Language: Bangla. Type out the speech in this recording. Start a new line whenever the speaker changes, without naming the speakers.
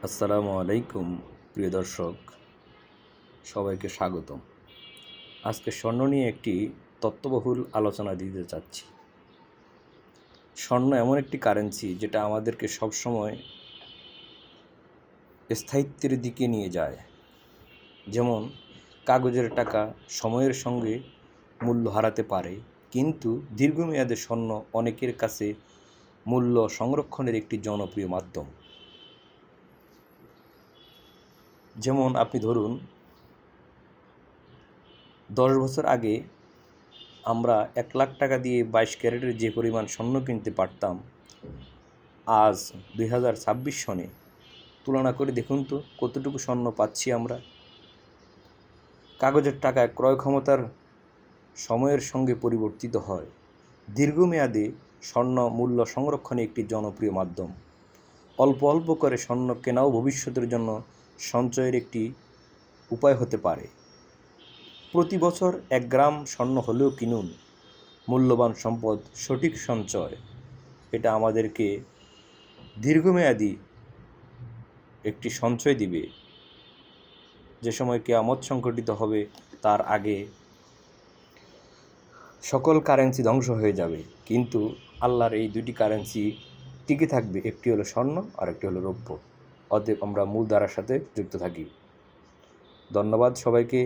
আসসালামু আলাইকুম প্রিয় দর্শক, সবাইকে স্বাগতম। আজকে স্বর্ণ নিয়ে একটি তত্ত্ববহুল আলোচনা দিতে চাচ্ছি। স্বর্ণ এমন একটি কারেন্সি যেটা আমাদেরকে সবসময় স্থায়িত্বের দিকে নিয়ে যায়। যেমন কাগজের টাকা সময়ের সঙ্গে মূল্য হারাতে পারে, কিন্তু দীর্ঘমেয়াদে স্বর্ণ অনেকের কাছে মূল্য সংরক্ষণের একটি জনপ্রিয় মাধ্যম। যেমন আপনি ধরুন 10 বছর আগে আমরা 1 লাখ টাকা দিয়ে 22 ক্যারেটের যে পরিমাণ স্বর্ণ কিনতে পারতাম, আজ 2026 সনে তুলনা করে দেখুন তো কতটুকু স্বর্ণ পাচ্ছি আমরা। কাগজের টাকায় ক্রয় ক্ষমতার সময়ের সঙ্গে পরিবর্তিত হয়। দীর্ঘমেয়াদে স্বর্ণ মূল্য সংরক্ষণে একটি জনপ্রিয় মাধ্যম। অল্প অল্প করে স্বর্ণ কেনাও ভবিষ্যতের জন্য সঞ্চয়ের একটি উপায় হতে পারে। প্রতি বছর 1 গ্রাম স্বর্ণ হলেও কিনুন। মূল্যবান সম্পদ, সঠিক সঞ্চয়, এটা আমাদেরকে দীর্ঘমেয়াদী একটি সঞ্চয় দিবে। যে সময় কিয়ামত সংঘটিত হবে তার আগে সকল কারেন্সি ধ্বংস হয়ে যাবে, কিন্তু আল্লাহর এই দুটি কারেন্সি টিকে থাকবে। একটি হলো স্বর্ণ আর একটি হলো রৌপ্য। অতএব আমরা মূলধারার সাথে যুক্ত থাকি। ধন্যবাদ সবাইকে।